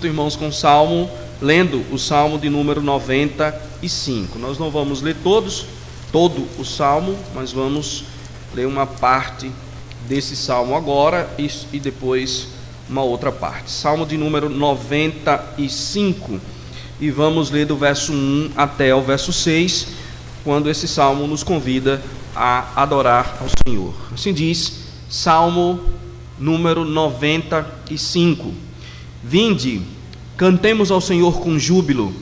Irmãos, com o Salmo, lendo o Salmo de número 95. Nós não vamos ler todo o Salmo, mas vamos ler uma parte desse Salmo agora e depois uma outra parte. Salmo de número 95, e vamos ler do verso 1 até o verso 6, quando esse Salmo nos convida a adorar ao Senhor. Assim diz, Salmo número 95. Vinde, cantemos ao Senhor com júbilo,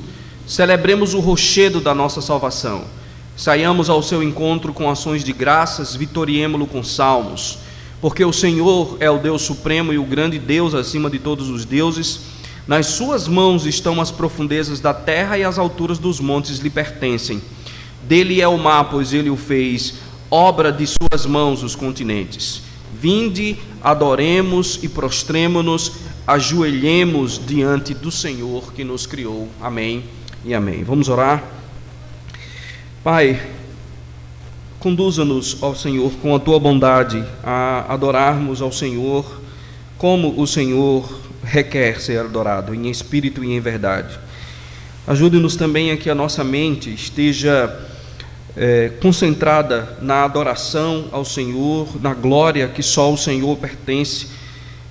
celebremos o rochedo da nossa salvação, saiamos ao seu encontro com ações de graças, vitoriemo-lo com salmos, porque o Senhor é o Deus supremo e o grande Deus acima de todos os deuses. Nas suas mãos estão as profundezas da terra e as alturas dos montes lhe pertencem. Dele é o mar, pois ele o fez, obra de suas mãos os continentes. Vinde, adoremos e prostremo-nos, ajoelhemos diante do Senhor que nos criou. Amém e amém. Vamos orar. Pai, conduza-nos ao Senhor com a tua bondade a adorarmos ao Senhor como o Senhor requer ser adorado, em espírito e em verdade. Ajude-nos também a que a nossa mente esteja concentrada na adoração ao Senhor, na glória que só o Senhor pertence,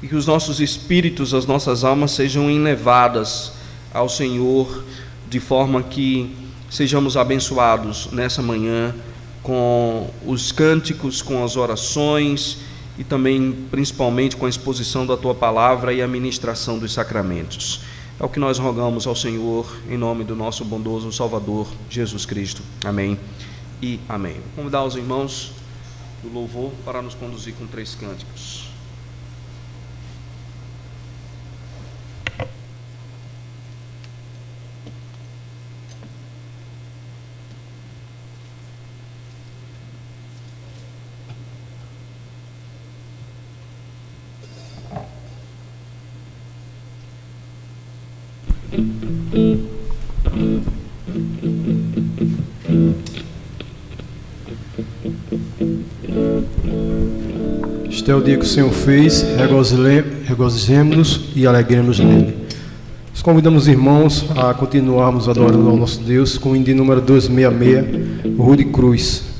e que os nossos espíritos, as nossas almas sejam elevadas ao Senhor, de forma que sejamos abençoados nessa manhã com os cânticos, com as orações e também, principalmente, com a exposição da Tua Palavra e a ministração dos sacramentos. É o que nós rogamos ao Senhor, em nome do nosso bondoso Salvador, Jesus Cristo. Amém e amém. Vou convidar os irmãos do louvor para nos conduzir com 3 cânticos. Este é o dia que o Senhor fez, regozijemo-nos e alegremos nele. Nós convidamos os irmãos a continuarmos adorando ao nosso Deus com o hino de número 266, Rude Cruz.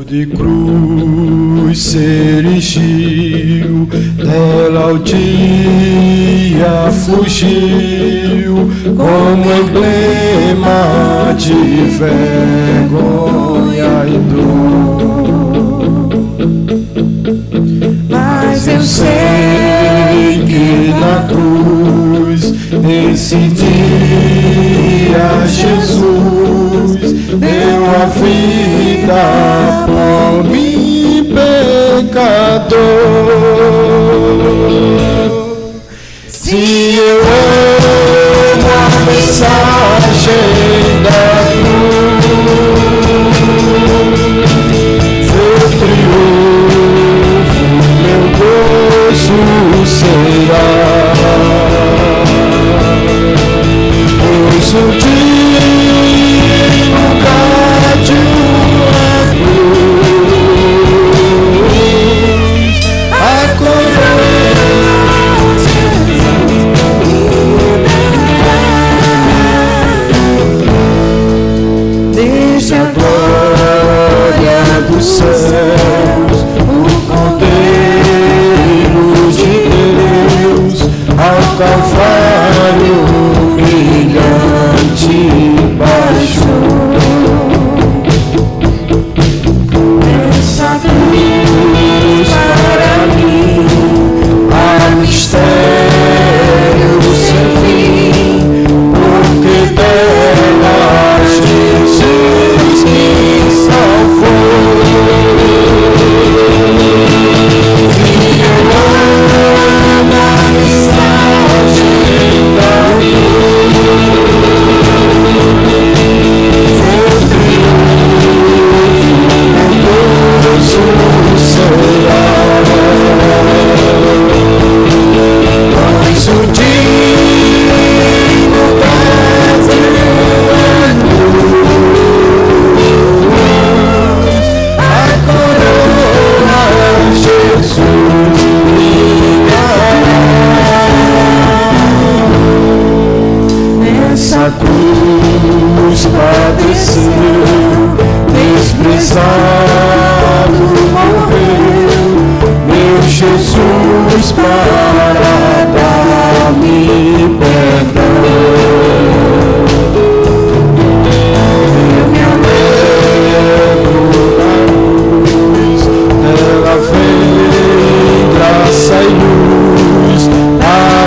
De cruz se erigiu, dela o dia fugiu, como emblema de vergonha e dor. Mas eu sei que na cruz, nesse dia, Jesus deu a vida por mim, pecador. Se eu amo a mensagem da cruz, seu triunfo, meu gozo será. Pois um dia no lugar de uma cruz, a coroa de Jesus, desde a glória dos céus, o Cordeiro de Deus, ao Calvário brilhante baixou. Essa cruz para mim, há mistério sem fim, porque dela Jesus me salvou. Se eu amo a mensagem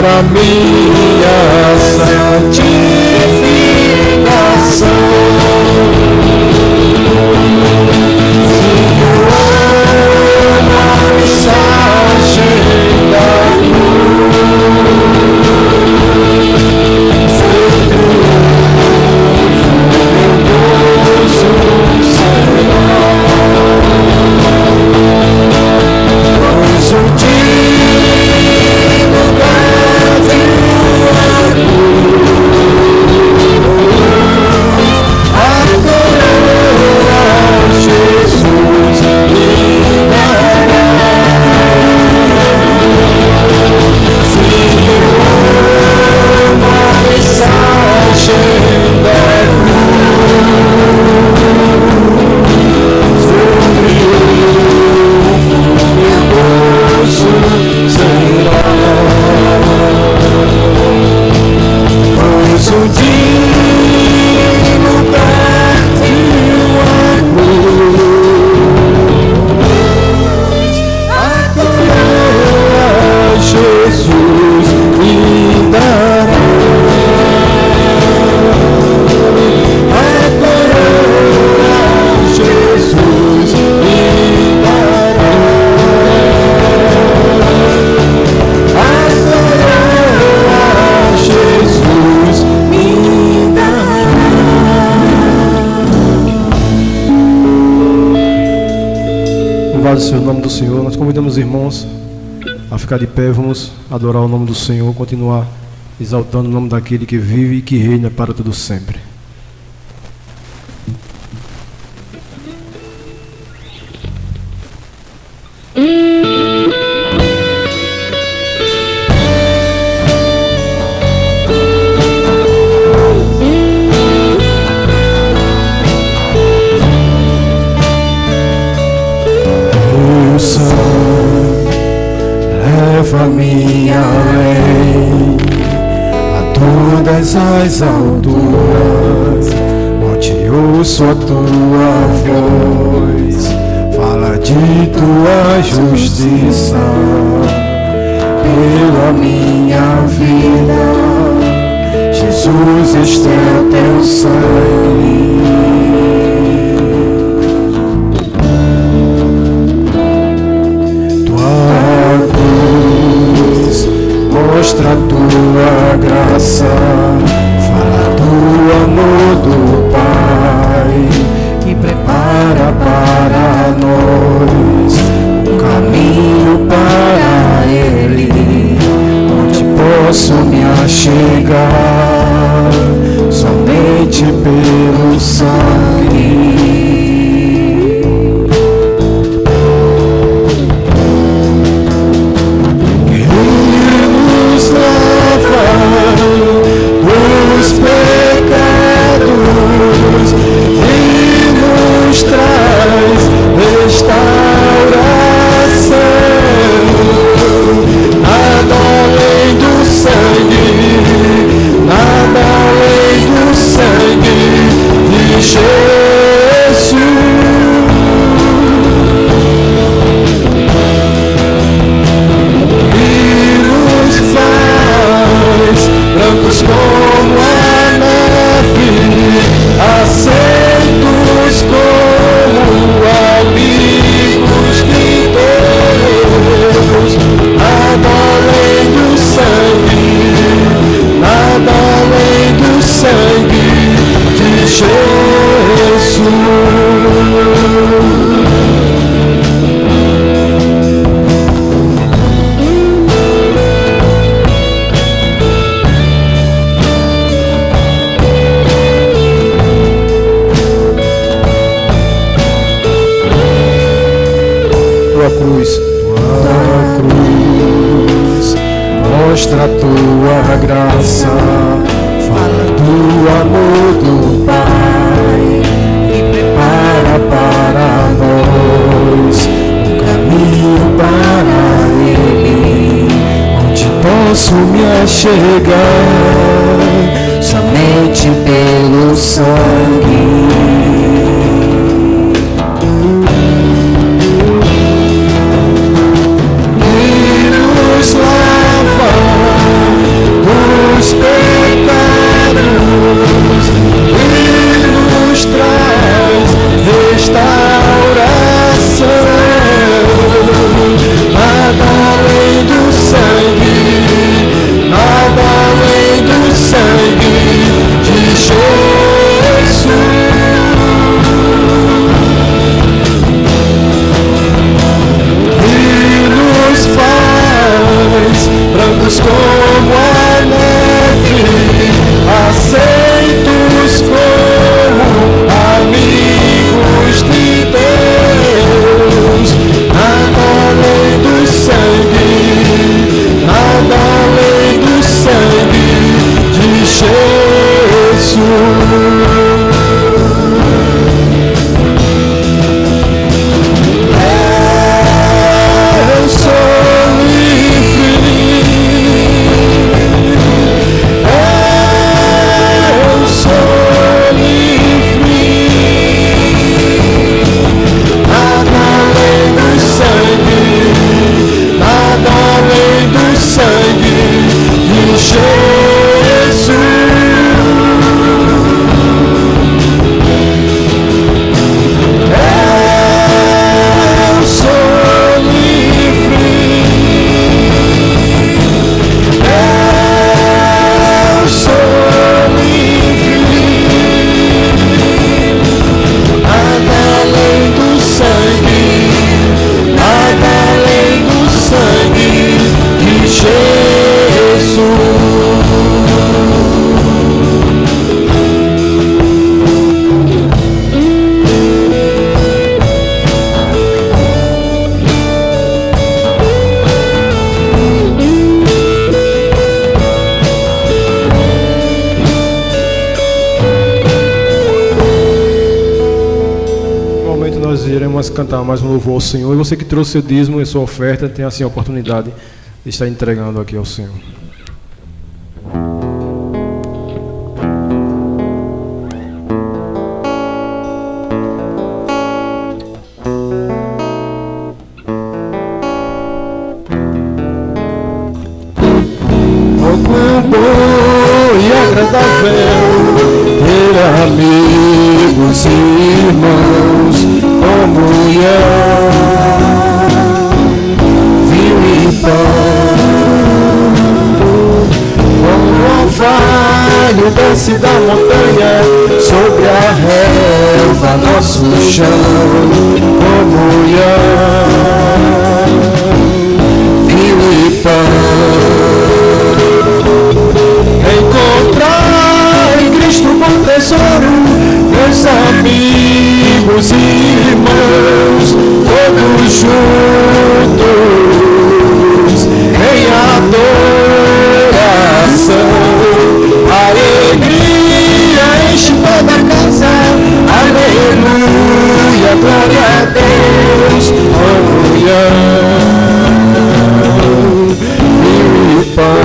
para minha santificação. Seja o nome do Senhor. Nós convidamos os irmãos a ficar de pé. Vamos adorar o nome do Senhor, continuar exaltando o nome daquele que vive e que reina para todo sempre. Leva-me além a todas as alturas, onde ouço a tua voz, fala de tua justiça pela minha vida. Jesus, este é o teu sangue. Mostra a tua graça, fala do amor do Pai, que prepara para nós um caminho para Ele, onde posso me achegar somente pelo sangue. Os pecados e nos traz restauração. Nada além do sangue, nada além do sangue de Jesus. Brancos como a neve, aceitos como amigos de Deus. Nada além do sangue, nada além do sangue de Jesus. Mostra a tua graça, fala do amor do Pai, e prepara para nós um caminho para Ele, onde posso me achegar somente pelo sangue. como a neve, aceitos como amigos de Deus. Nada além do sangue, nada além do sangue de Jesus. Eu sou livre, eu sou livre. Nada além do sangue, nada além do sangue de Jesus. Eu sou livre, eu sou livre. Nada além do sangue, nada além do sangue de Jesus. No momento nós iremos cantar mais um louvor ao Senhor. E você que trouxe seu dízimo e sua oferta, tem assim a oportunidade de estar entregando aqui ao Senhor. Oh, quão bom e agradável ter amigos e irmãos, comunhão, vinho e pão. Como o orvalho desce da montanha sobre a relva, nosso chão, comunhão, vinho e pão. Encontrar em Cristo bom tesouro, meus amigos e irmãos, todos juntos em adoração. Alegria enche toda a casa, aleluia, glória a Deus, comunhão, vinho e pão.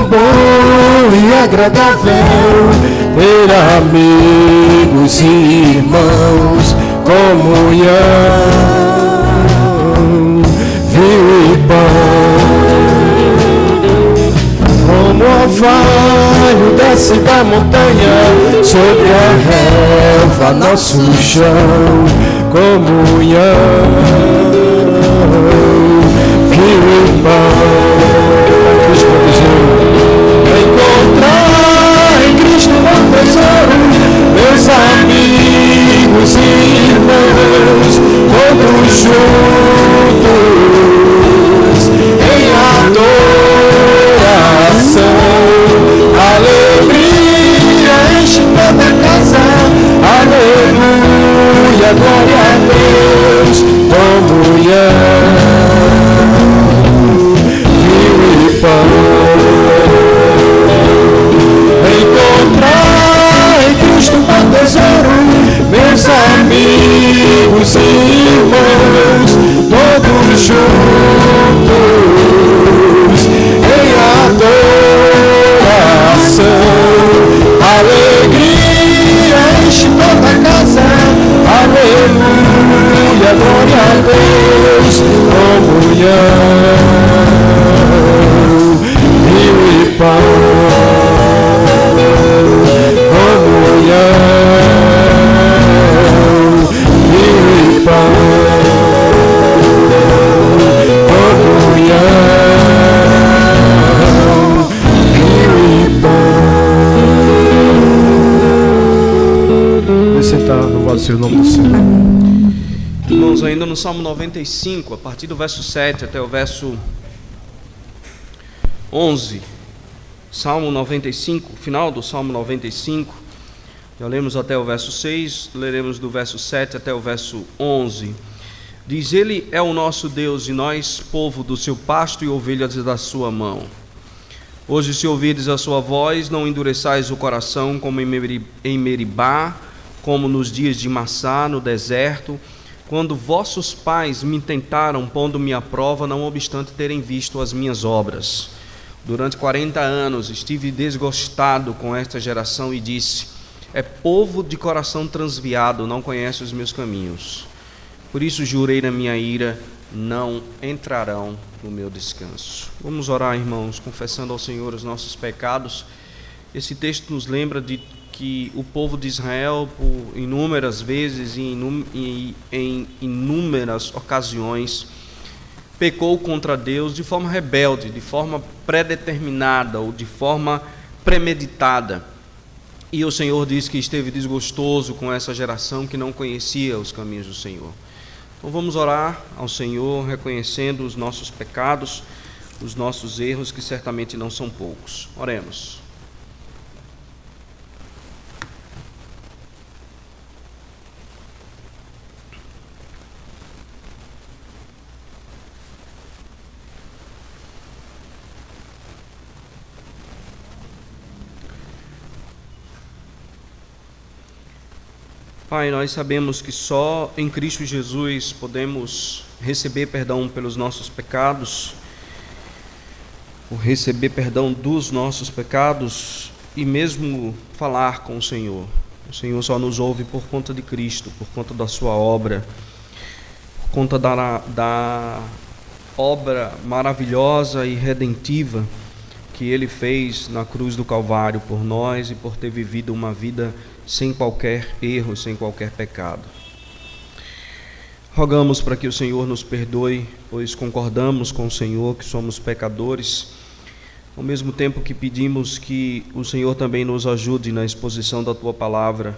Bom e agradável ter amigos e irmãos, comunhão, vinho e pão. Como o orvalho desce da montanha sobre a relva, nosso chão, comunhão, vinho e pão. Encontrar em Cristo bom tesouro, meus amigos e irmãos, todos juntos em adoração. Alegria enche toda a casa, aleluia, glória a Deus, comunhão, vinho e pão. Encontrar em Cristo bom tesouro, meus amigos e irmãos, todos juntos em adoração. Alegria enche toda a casa, aleluia, glória a Deus, comunhão, vinho e pão. Sentar, louvado seja o nome do Senhor. Estamos ainda no Salmo 95, a partir do verso 7 até o verso 11. Salmo 95, final do Salmo 95. Já lemos até o verso 6, leremos do verso 7 até o verso 11. Diz: Ele é o nosso Deus e nós, povo do seu pasto e ovelhas da sua mão. Hoje, se ouvirdes a sua voz, não endureçais o coração como em Meribá, como nos dias de Massá, no deserto, quando vossos pais me tentaram, pondo-me à prova, não obstante terem visto as minhas obras. Durante 40 anos estive desgostado com esta geração e disse: é povo de coração transviado, não conhece os meus caminhos. Por isso jurei na minha ira, não entrarão no meu descanso. Vamos orar, irmãos, confessando ao Senhor os nossos pecados. Esse texto nos lembra de que o povo de Israel, por inúmeras vezes e em inúmeras ocasiões, pecou contra Deus de forma rebelde, de forma predeterminada ou de forma premeditada. E o Senhor diz que esteve desgostoso com essa geração que não conhecia os caminhos do Senhor. Então vamos orar ao Senhor, reconhecendo os nossos pecados, os nossos erros, que certamente não são poucos. Oremos. Pai, nós sabemos que só em Cristo Jesus podemos receber perdão pelos nossos pecados, ou receber perdão dos nossos pecados e mesmo falar com o Senhor. O Senhor só nos ouve por conta de Cristo, por conta da sua obra, por conta da obra maravilhosa e redentiva que Ele fez na cruz do Calvário por nós e por ter vivido uma vida sem qualquer erro, sem qualquer pecado. Rogamos para que o Senhor nos perdoe, pois concordamos com o Senhor que somos pecadores, ao mesmo tempo que pedimos que o Senhor também nos ajude na exposição da Tua Palavra,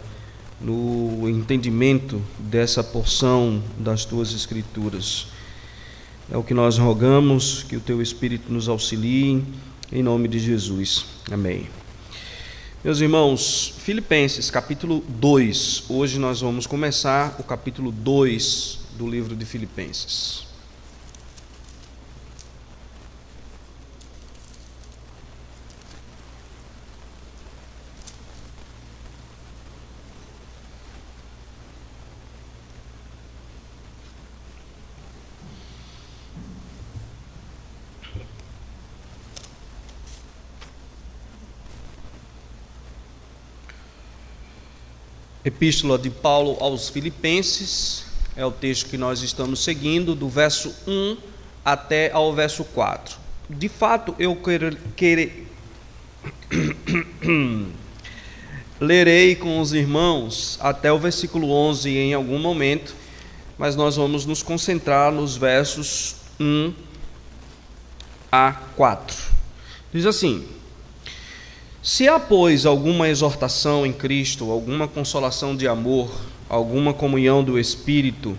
no entendimento dessa porção das Tuas Escrituras. É o que nós rogamos, que o Teu Espírito nos auxilie, em nome de Jesus. Amém. Meus irmãos, Filipenses capítulo 2, hoje nós vamos começar o capítulo 2 do livro de Filipenses. Epístola de Paulo aos Filipenses, é o texto que nós estamos seguindo, do verso 1 até ao verso 4. De fato, eu lerei com os irmãos até o versículo 11 em algum momento, mas nós vamos nos concentrar nos versos 1 a 4. Diz assim: se há, pois, alguma exortação em Cristo, alguma consolação de amor, alguma comunhão do Espírito,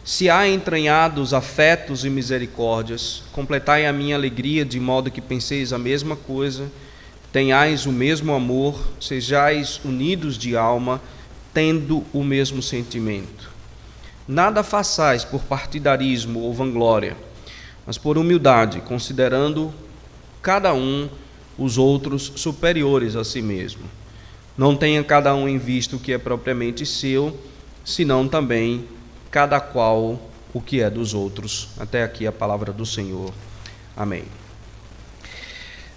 se há entranhados afetos e misericórdias, completai a minha alegria de modo que penseis a mesma coisa, tenhais o mesmo amor, sejais unidos de alma, tendo o mesmo sentimento. Nada façais por partidarismo ou vanglória, mas por humildade, considerando cada um os outros superiores a si mesmo. Não tenha cada um em vista o que é propriamente seu, senão também cada qual o que é dos outros. Até aqui a palavra do Senhor. Amém.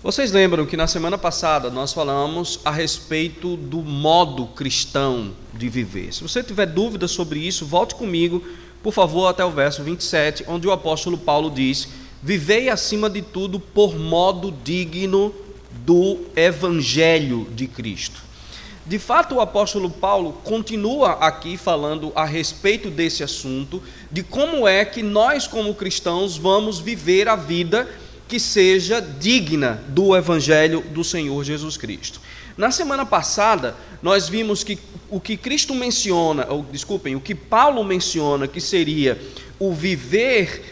Vocês lembram que na semana passada nós falamos a respeito do modo cristão de viver. Se você tiver dúvidas sobre isso, volte comigo, por favor, até o verso 27, onde o apóstolo Paulo diz: vivei acima de tudo por modo digno do Evangelho de Cristo. De fato, o apóstolo Paulo continua aqui falando a respeito desse assunto, de como é que nós, como cristãos, vamos viver a vida que seja digna do Evangelho do Senhor Jesus Cristo. Na semana passada, nós vimos que o que Cristo menciona, o que Paulo menciona, que seria o viver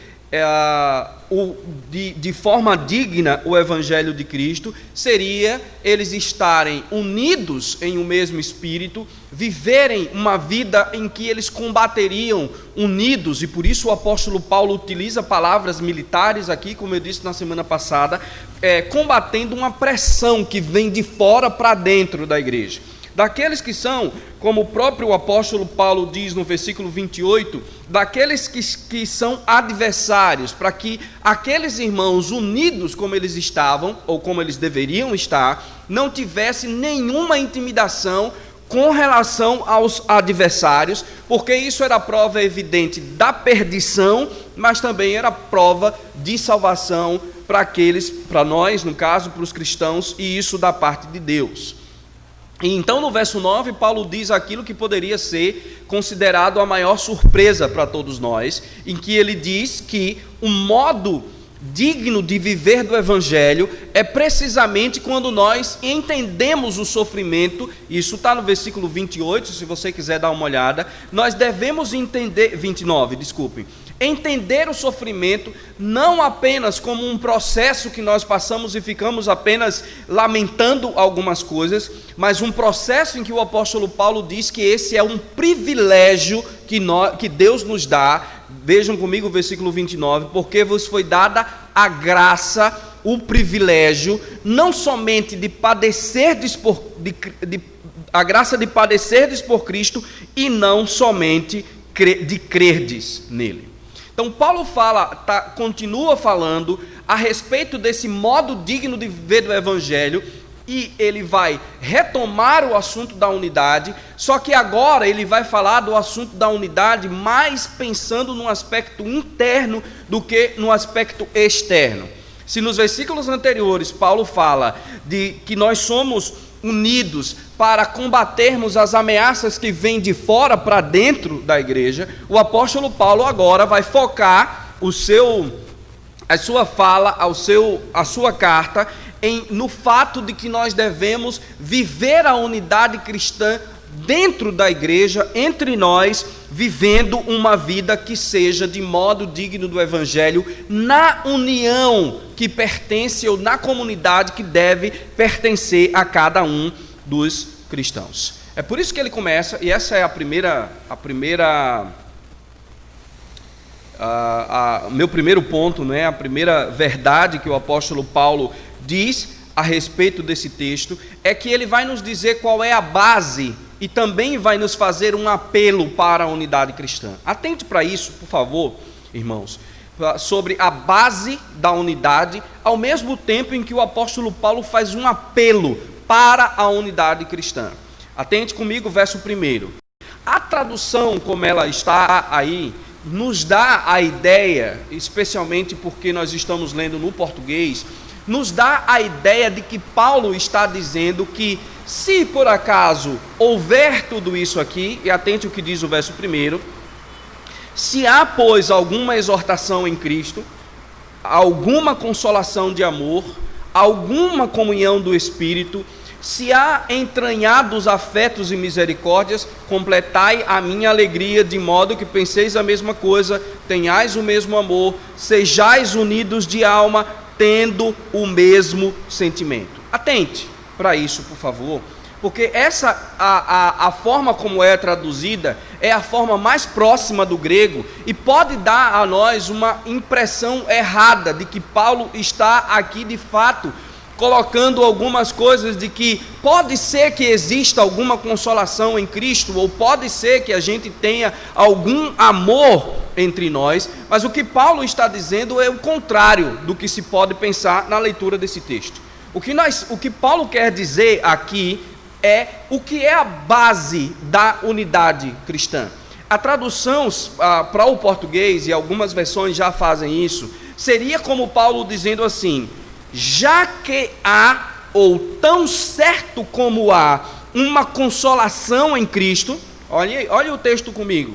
de forma digna o Evangelho de Cristo, seria eles estarem unidos em um mesmo espírito, viverem uma vida em que eles combateriam unidos, e por isso o apóstolo Paulo utiliza palavras militares aqui, como eu disse na semana passada, combatendo uma pressão que vem de fora para dentro da igreja. Daqueles que são, como o próprio apóstolo Paulo diz no versículo 28, daqueles que são adversários, para que aqueles irmãos unidos como eles estavam, ou como eles deveriam estar, não tivessem nenhuma intimidação com relação aos adversários, porque isso era prova evidente da perdição, mas também era prova de salvação para nós, no caso, para os cristãos, e isso da parte de Deus. E então no verso 9, Paulo diz aquilo que poderia ser considerado a maior surpresa para todos nós, em que ele diz que o modo digno de viver do Evangelho é precisamente quando nós entendemos o sofrimento. Isso está no versículo 28, se você quiser dar uma olhada. Nós devemos entender, 29, desculpem, entender o sofrimento não apenas como um processo que nós passamos e ficamos apenas lamentando algumas coisas, mas um processo em que o apóstolo Paulo diz que esse é um privilégio que Deus nos dá. Vejam comigo o versículo 29, porque vos foi dada a graça, o privilégio, não somente de padecerdes a graça de padecerdes por Cristo, e não somente de crerdes nele. Então Paulo continua falando a respeito desse modo digno de viver do Evangelho, e ele vai retomar o assunto da unidade, só que agora ele vai falar do assunto da unidade mais pensando no aspecto interno do que no aspecto externo. Se nos versículos anteriores Paulo fala de que nós somos unidos para combatermos as ameaças que vêm de fora para dentro da igreja, o apóstolo Paulo agora vai focar a sua fala, a sua carta no fato de que nós devemos viver a unidade cristã dentro da igreja, entre nós, vivendo uma vida que seja de modo digno do Evangelho, na união que pertence, ou na comunidade que deve pertencer a cada um dos cristãos. É por isso que ele começa, e essa é meu primeiro ponto, né? A primeira verdade que o apóstolo Paulo diz a respeito desse texto, é que ele vai nos dizer qual é a base e também vai nos fazer um apelo para a unidade cristã. Atente para isso, por favor, irmãos, sobre a base da unidade, ao mesmo tempo em que o apóstolo Paulo faz um apelo para a unidade cristã. Atente comigo, verso 1. A tradução, como ela está aí, nos dá a ideia, especialmente porque nós estamos lendo no português, nos dá a ideia de que Paulo está dizendo que, se por acaso houver tudo isso aqui, e atente o que diz o verso 1, se há, pois, alguma exortação em Cristo, alguma consolação de amor, alguma comunhão do Espírito, se há entranhados afetos e misericórdias, completai a minha alegria, de modo que penseis a mesma coisa, tenhais o mesmo amor, sejais unidos de alma, tendo o mesmo sentimento. Atente para isso, por favor, porque a forma como é traduzida é a forma mais próxima do grego e pode dar a nós uma impressão errada de que Paulo está aqui de fato colocando algumas coisas de que pode ser que exista alguma consolação em Cristo, ou pode ser que a gente tenha algum amor entre nós, mas o que Paulo está dizendo é o contrário do que se pode pensar na leitura desse texto. O que Paulo quer dizer aqui é o que é a base da unidade cristã. A tradução para o português, e algumas versões já fazem isso, seria como Paulo dizendo assim: já que há, ou tão certo como há, uma consolação em Cristo, olha o texto comigo,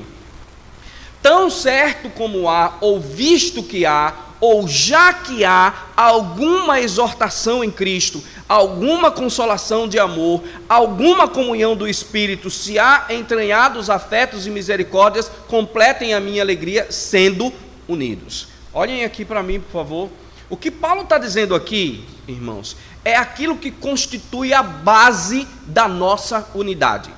tão certo como há, ou visto que há, ou já que há alguma exortação em Cristo, alguma consolação de amor, alguma comunhão do Espírito, se há entranhados afetos e misericórdias, completem a minha alegria sendo unidos. Olhem aqui para mim, por favor. O que Paulo está dizendo aqui, irmãos, é aquilo que constitui a base da nossa unidade.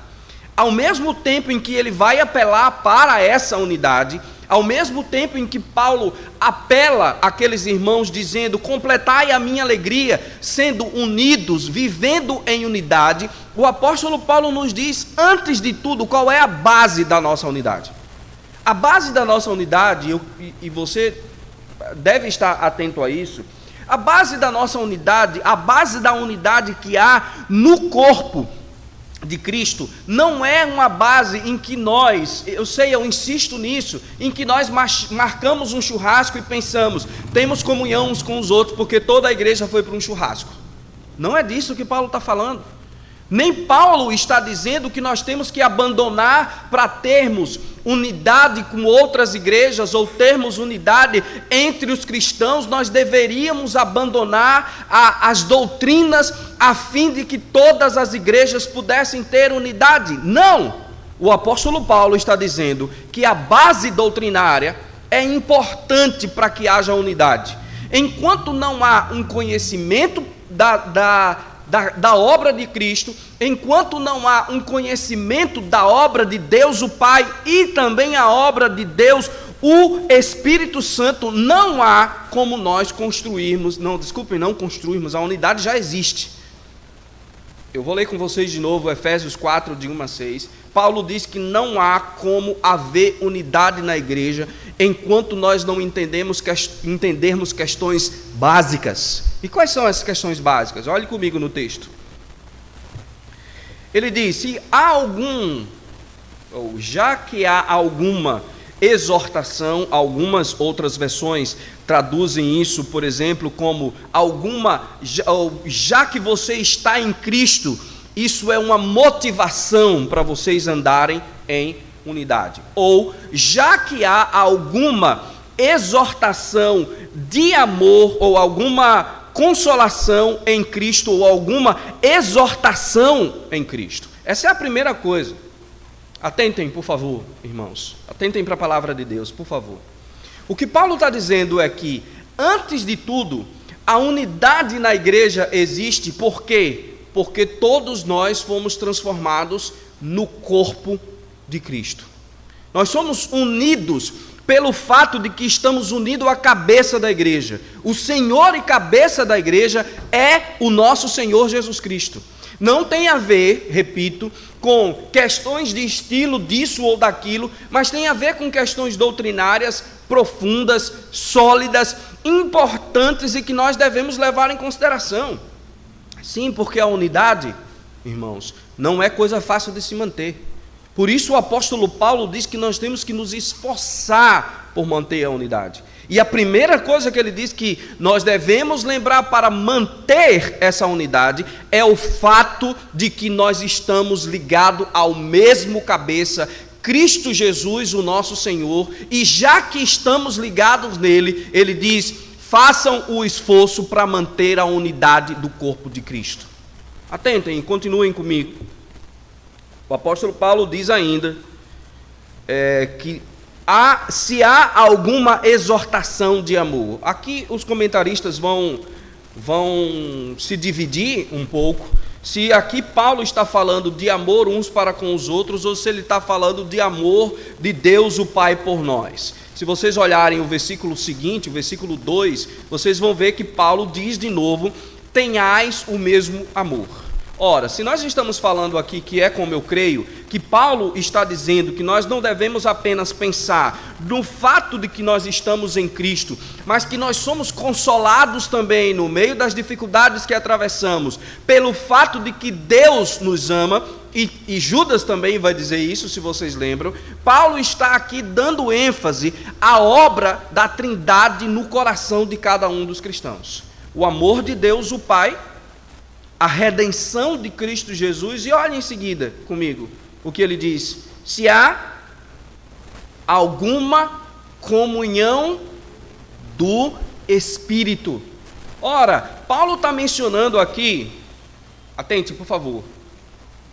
Ao mesmo tempo em que ele vai apelar para essa unidade, ao mesmo tempo em que Paulo apela àqueles irmãos dizendo, completai a minha alegria, sendo unidos, vivendo em unidade, o apóstolo Paulo nos diz, antes de tudo, qual é a base da nossa unidade. A base da nossa unidade, e você deve estar atento a isso, a base da nossa unidade, a base da unidade que há no corpo de Cristo, não é uma base em que nós, eu insisto nisso, em que nós marcamos um churrasco e pensamos, temos comunhão uns com os outros, porque toda a igreja foi para um churrasco. Não é disso que Paulo está falando. Nem Paulo está dizendo que nós temos que abandonar para termos unidade com outras igrejas, ou termos unidade entre os cristãos, nós deveríamos abandonar as doutrinas a fim de que todas as igrejas pudessem ter unidade. Não! O apóstolo Paulo está dizendo que a base doutrinária é importante para que haja unidade. Enquanto não há um conhecimento da obra de Cristo, enquanto não há um conhecimento da obra de Deus o Pai e também a obra de Deus o Espírito Santo, não há como nós construirmos, não construirmos, a unidade já existe. Eu vou ler com vocês de novo Efésios 4, de 1 a 6. Paulo diz que não há como haver unidade na igreja enquanto nós não entendermos questões básicas. E quais são essas questões básicas? Olhe comigo no texto. Ele diz, se há já que há alguma exortação, algumas outras versões traduzem isso, por exemplo, como já que você está em Cristo, isso é uma motivação para vocês andarem em unidade. Ou, já que há alguma exortação de amor, ou alguma consolação em Cristo, ou alguma exortação em Cristo. Essa é a primeira coisa. Atentem, por favor, irmãos. Atentem para a palavra de Deus, por favor. O que Paulo está dizendo é que, antes de tudo, a unidade na igreja existe. Por quê? Porque todos nós fomos transformados no corpo de Cristo. Nós somos unidos pelo fato de que estamos unidos à cabeça da igreja. O Senhor e cabeça da igreja é o nosso Senhor Jesus Cristo. Não tem a ver, repito, com questões de estilo disso ou daquilo, mas tem a ver com questões doutrinárias profundas, sólidas, importantes e que nós devemos levar em consideração. Sim, porque a unidade, irmãos, não é coisa fácil de se manter. Por isso o apóstolo Paulo diz que nós temos que nos esforçar por manter a unidade. E a primeira coisa que ele diz que nós devemos lembrar para manter essa unidade é o fato de que nós estamos ligados ao mesmo cabeça, Cristo Jesus, o nosso Senhor, e já que estamos ligados nele, ele diz, façam o esforço para manter a unidade do corpo de Cristo. Atentem, continuem comigo. O apóstolo Paulo diz ainda que se há alguma exortação de amor. Aqui os comentaristas vão se dividir um pouco, se aqui Paulo está falando de amor uns para com os outros, ou se ele está falando de amor de Deus o Pai por nós. Se vocês olharem o versículo seguinte, o versículo 2, vocês vão ver que Paulo diz de novo, tenhais o mesmo amor. Ora, se nós estamos falando aqui, que é como eu creio, que Paulo está dizendo que nós não devemos apenas pensar no fato de que nós estamos em Cristo, mas que nós somos consolados também no meio das dificuldades que atravessamos, pelo fato de que Deus nos ama, e Judas também vai dizer isso, se vocês lembram. Paulo está aqui dando ênfase à obra da Trindade no coração de cada um dos cristãos. O amor de Deus, o Pai, a redenção de Cristo Jesus, e olha em seguida comigo o que ele diz, se há alguma comunhão do espírito. Ora, Paulo está mencionando aqui, atente por favor,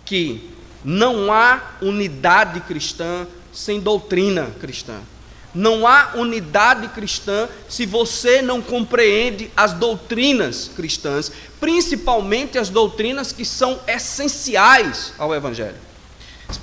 que não há unidade cristã sem doutrina cristã. Não há unidade cristã se você não compreende as doutrinas cristãs, principalmente as doutrinas que são essenciais ao Evangelho.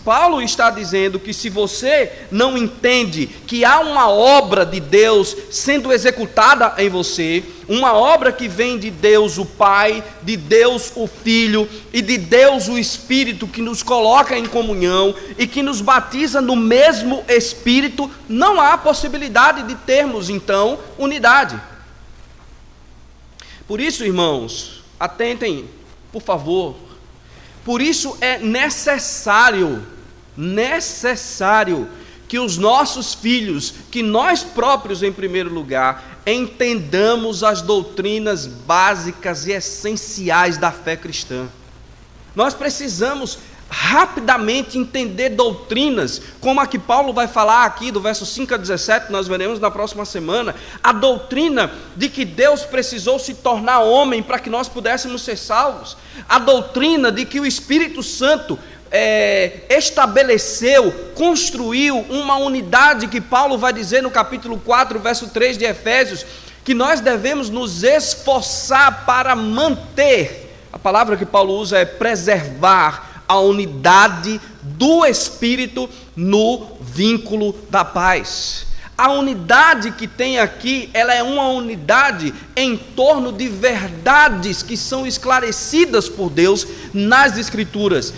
Paulo está dizendo que se você não entende que há uma obra de Deus sendo executada em você, uma obra que vem de Deus o Pai, de Deus o Filho e de Deus o Espírito, que nos coloca em comunhão e que nos batiza no mesmo Espírito, não há possibilidade de termos então unidade. Por isso, irmãos, atentem, por favor. Por isso é necessário que os nossos filhos, que nós próprios em primeiro lugar, entendamos as doutrinas básicas e essenciais da fé cristã. Nós precisamos rapidamente entender doutrinas, como a que Paulo vai falar aqui, do verso 5 a 17, nós veremos na próxima semana, a doutrina de que Deus precisou se tornar homem para que nós pudéssemos ser salvos, a doutrina de que o Espírito Santo estabeleceu, construiu uma unidade que Paulo vai dizer no capítulo 4, verso 3 de Efésios, que nós devemos nos esforçar para manter, a palavra que Paulo usa é preservar, a unidade do Espírito no vínculo da paz. A unidade que tem aqui, ela é uma unidade em torno de verdades que são esclarecidas por Deus nas Escrituras.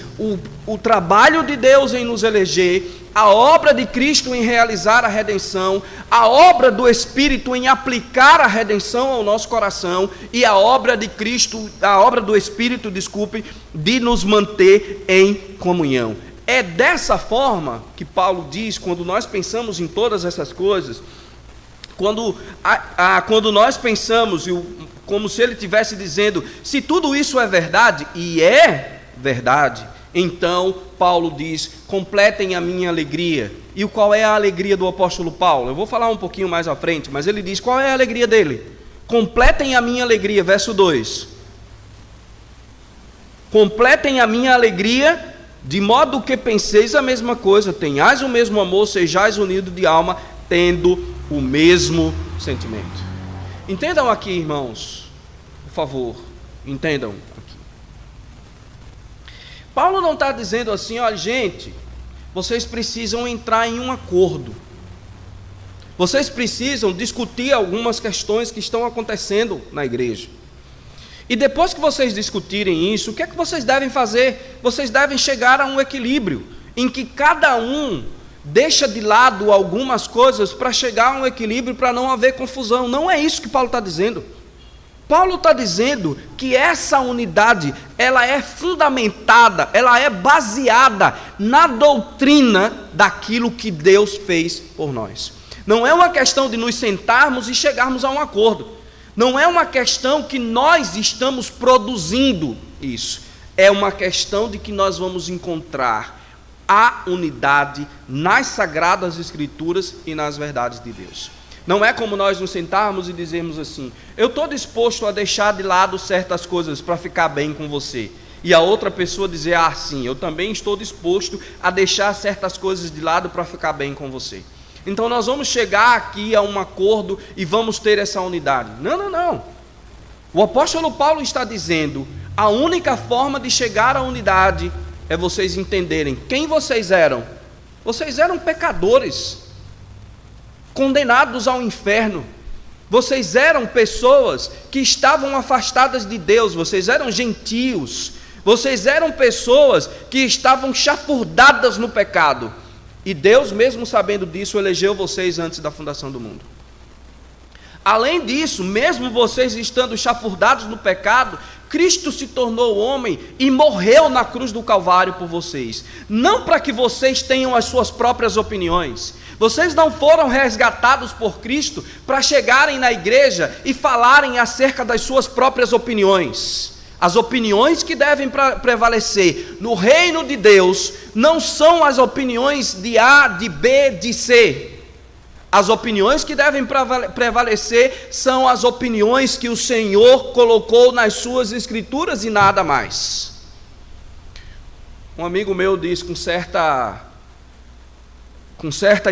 O trabalho de Deus em nos eleger, a obra de Cristo em realizar a redenção, a obra do Espírito em aplicar a redenção ao nosso coração e a obra de Cristo, a obra do Espírito, de nos manter em comunhão. É dessa forma que Paulo diz, quando nós pensamos em todas essas coisas, quando nós pensamos, como se ele estivesse dizendo, se tudo isso é verdade, e é verdade, então Paulo diz, completem a minha alegria. E qual é a alegria do apóstolo Paulo? Eu vou falar um pouquinho mais à frente, mas ele diz, qual é a alegria dele? Completem a minha alegria, verso 2. Completem a minha alegria, de modo que penseis a mesma coisa, tenhais o mesmo amor, sejais unidos de alma, tendo o mesmo sentimento. Entendam aqui, irmãos, por favor, entendam aqui. Paulo não está dizendo assim, olha gente, vocês precisam entrar em um acordo. Vocês precisam discutir algumas questões que estão acontecendo na igreja. E depois que vocês discutirem isso, o que é que vocês devem fazer? Vocês devem chegar a um equilíbrio, em que cada um deixa de lado algumas coisas para chegar a um equilíbrio, para não haver confusão. Não é isso que Paulo está dizendo. Paulo está dizendo que essa unidade, ela é fundamentada, ela é baseada na doutrina daquilo que Deus fez por nós. Não é uma questão de nos sentarmos e chegarmos a um acordo. Não é uma questão que nós estamos produzindo isso. É uma questão de que nós vamos encontrar a unidade nas Sagradas Escrituras e nas verdades de Deus. Não é como nós nos sentarmos e dizermos assim, eu estou disposto a deixar de lado certas coisas para ficar bem com você. E a outra pessoa dizer, sim, eu também estou disposto a deixar certas coisas de lado para ficar bem com você. Então nós vamos chegar aqui a um acordo e vamos ter essa unidade. Não. O apóstolo Paulo está dizendo, a única forma de chegar à unidade é vocês entenderem quem vocês eram. Vocês eram pecadores, condenados ao inferno. Vocês eram pessoas que estavam afastadas de Deus, vocês eram gentios, vocês eram pessoas que estavam chafurdadas no pecado. E Deus, mesmo sabendo disso, elegeu vocês antes da fundação do mundo. Além disso, mesmo vocês estando chafurdados no pecado, Cristo se tornou homem e morreu na cruz do Calvário por vocês. Não para que vocês tenham as suas próprias opiniões. Vocês não foram resgatados por Cristo para chegarem na igreja e falarem acerca das suas próprias opiniões. As opiniões que devem prevalecer no reino de Deus não são as opiniões de A, de B, de C. As opiniões que devem prevalecer são as opiniões que o Senhor colocou nas suas escrituras e nada mais. Um amigo meu diz com certa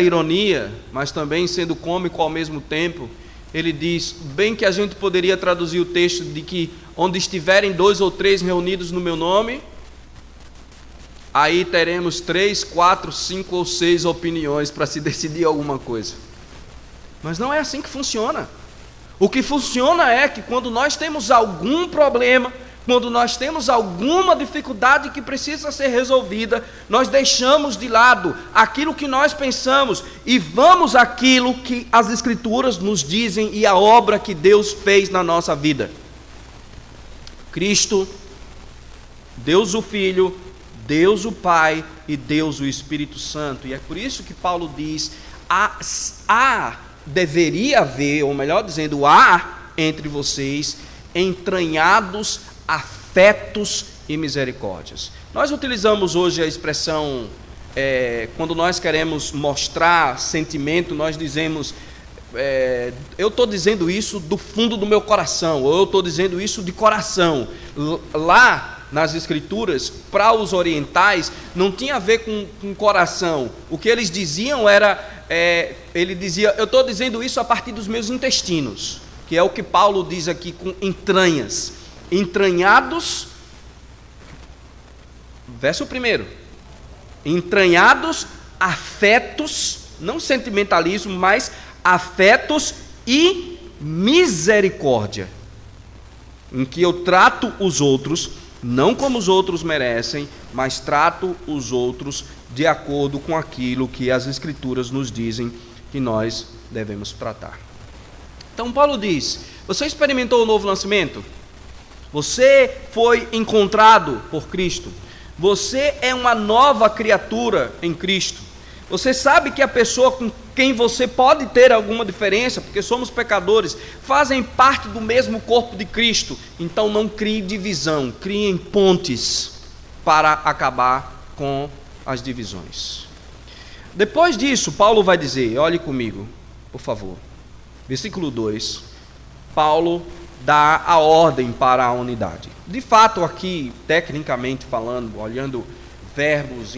ironia, mas também sendo cômico ao mesmo tempo, ele diz, bem que a gente poderia traduzir o texto de que onde estiverem 2 ou 3 reunidos no meu nome, aí teremos 3, 4, 5 ou 6 opiniões para se decidir alguma coisa. Mas não é assim que funciona. O que funciona é que quando nós temos algum problema, quando nós temos alguma dificuldade que precisa ser resolvida, nós deixamos de lado aquilo que nós pensamos e vamos àquilo que as Escrituras nos dizem e a obra que Deus fez na nossa vida. Cristo, Deus o Filho, Deus o Pai e Deus o Espírito Santo. E é por isso que Paulo diz, deveria haver, ou melhor dizendo, há entre vocês entranhados afetos e misericórdias. Nós utilizamos hoje a expressão, quando nós queremos mostrar sentimento, nós dizemos, eu estou dizendo isso do fundo do meu coração, ou eu estou dizendo isso de coração. Lá nas Escrituras, para os orientais, não tinha a ver com coração. O que eles diziam era, ele dizia, eu estou dizendo isso a partir dos meus intestinos, que é o que Paulo diz aqui com entranhas. Entranhados, verso 1, entranhados afetos, não sentimentalismo, mas afetos e misericórdia, em que eu trato os outros, não como os outros merecem, mas trato os outros de acordo com aquilo que as Escrituras nos dizem que nós devemos tratar. Então Paulo diz, você experimentou o novo nascimento? Você foi encontrado por Cristo. Você é uma nova criatura em Cristo. Você sabe que a pessoa com quem você pode ter alguma diferença, porque somos pecadores, fazem parte do mesmo corpo de Cristo. Então não crie divisão, criem pontes para acabar com as divisões. Depois disso, Paulo vai dizer, olhe comigo, por favor. Versículo 2. Paulo dá a ordem para a unidade. De fato, aqui, tecnicamente falando, olhando verbos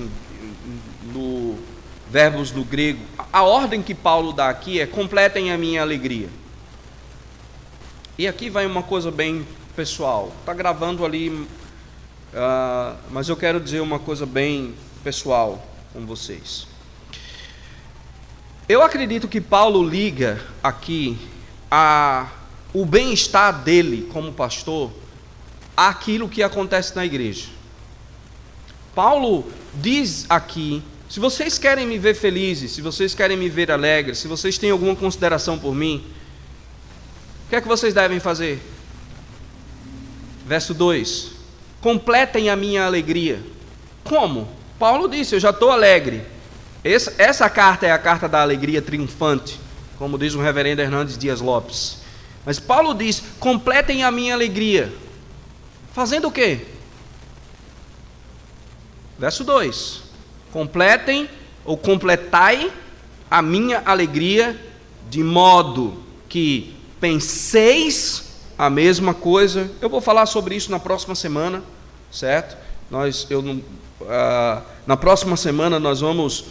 no grego, a ordem que Paulo dá aqui é: completem a minha alegria. E aqui vai uma coisa bem pessoal. Está gravando ali, mas eu quero dizer uma coisa bem pessoal com vocês. Eu acredito que Paulo liga aqui o bem-estar dele como pastor àquilo que acontece na igreja. Paulo diz aqui, se vocês querem me ver felizes, se vocês querem me ver alegre, se vocês têm alguma consideração por mim, o que é que vocês devem fazer? Verso 2, completem a minha alegria. Como? Paulo disse, eu já estou alegre. Essa carta é a carta da alegria triunfante, como diz o reverendo Hernandes Dias Lopes. Mas Paulo diz, completem a minha alegria. Fazendo o quê? Verso 2, completem ou completai a minha alegria de modo que penseis a mesma coisa. Eu vou falar sobre isso na próxima semana, certo? Na próxima semana nós vamos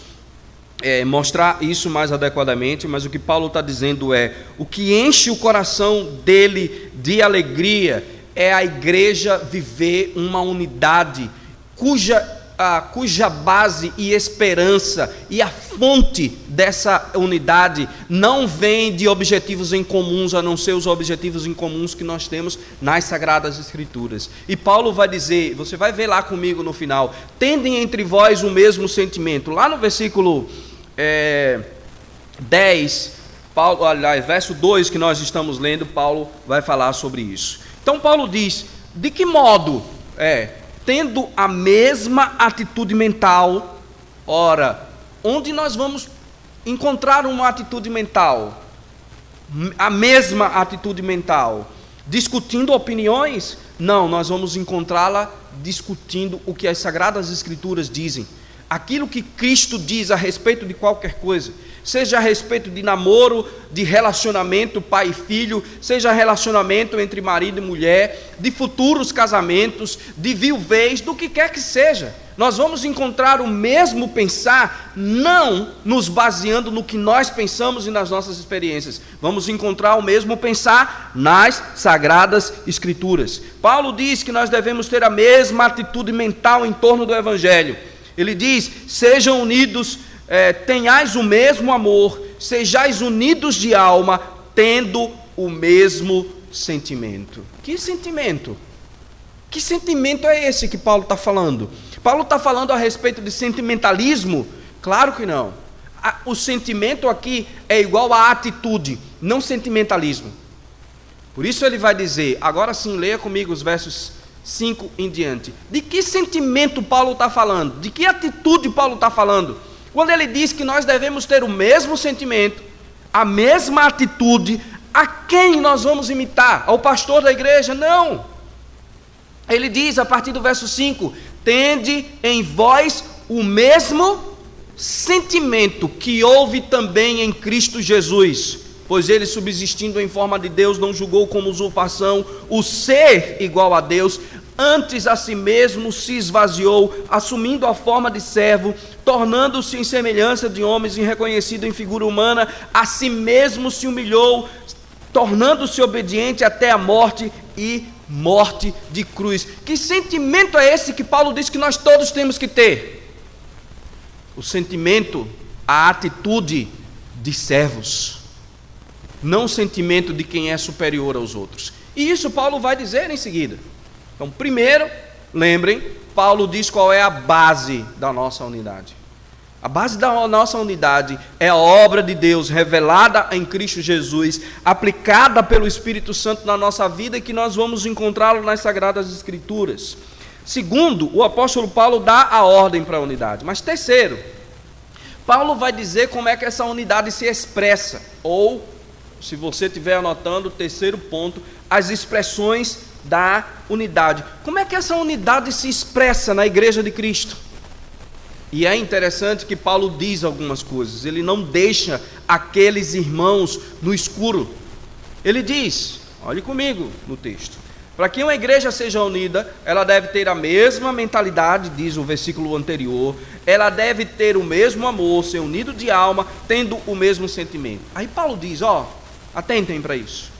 mostrar isso mais adequadamente, mas o que Paulo está dizendo é: o que enche o coração dele de alegria é a igreja viver uma unidade cuja base e esperança e a fonte dessa unidade não vem de objetivos em comuns, a não ser os objetivos em comuns que nós temos nas Sagradas Escrituras. E Paulo vai dizer, você vai ver lá comigo no final, tendem entre vós o mesmo sentimento. Lá no versículo 10, Paulo, aliás, verso 2 que nós estamos lendo, Paulo vai falar sobre isso. Então Paulo diz, de que modo? Tendo a mesma atitude mental. Ora, onde nós vamos encontrar uma atitude mental? A mesma atitude mental. Discutindo opiniões? Não, nós vamos encontrá-la discutindo o que as Sagradas Escrituras dizem. Aquilo que Cristo diz a respeito de qualquer coisa. seja a respeito de namoro, de relacionamento pai e filho, seja relacionamento entre marido e mulher, de futuros casamentos, de viuvez, do que quer que seja. Nós vamos encontrar o mesmo pensar, não nos baseando no que nós pensamos e nas nossas experiências. Vamos encontrar o mesmo pensar nas Sagradas Escrituras. Paulo diz que nós devemos ter a mesma atitude mental em torno do Evangelho. Ele diz: sejam unidos, tenhais o mesmo amor, sejais unidos de alma, tendo o mesmo sentimento. Que sentimento? Que sentimento é esse que Paulo está falando? Paulo está falando a respeito de sentimentalismo? Claro que não. O sentimento aqui é igual à atitude, não sentimentalismo. Por isso ele vai dizer, agora sim, leia comigo os versos 5 em diante. De que sentimento Paulo está falando? De que atitude Paulo está falando? Quando ele diz que nós devemos ter o mesmo sentimento, a mesma atitude, a quem nós vamos imitar? Ao pastor da igreja? Não. Ele diz a partir do verso 5, tende em vós o mesmo sentimento que houve também em Cristo Jesus, pois ele, subsistindo em forma de Deus, não julgou como usurpação o ser igual a Deus, antes a si mesmo se esvaziou, assumindo a forma de servo, tornando-se em semelhança de homens, e reconhecido em figura humana, a si mesmo se humilhou, tornando-se obediente até a morte e morte de cruz. Que sentimento é esse que Paulo diz que nós todos temos que ter? O sentimento, a atitude de servos, não o sentimento de quem é superior aos outros. E isso Paulo vai dizer em seguida. Então, primeiro, lembrem, Paulo diz qual é a base da nossa unidade. A base da nossa unidade é a obra de Deus revelada em Cristo Jesus, aplicada pelo Espírito Santo na nossa vida, e que nós vamos encontrá-lo nas Sagradas Escrituras. Segundo, o apóstolo Paulo dá a ordem para a unidade. Mas terceiro, Paulo vai dizer como é que essa unidade se expressa. Ou, se você estiver anotando, terceiro ponto, as expressões da unidade. Como é que essa unidade se expressa na igreja de Cristo? E é interessante que Paulo diz algumas coisas, ele não deixa aqueles irmãos no escuro. Ele diz, olhe comigo no texto, para que uma igreja seja unida, ela deve ter a mesma mentalidade, diz o versículo anterior, ela deve ter o mesmo amor, ser unido de alma, tendo o mesmo sentimento. Aí Paulo diz, atentem para isso.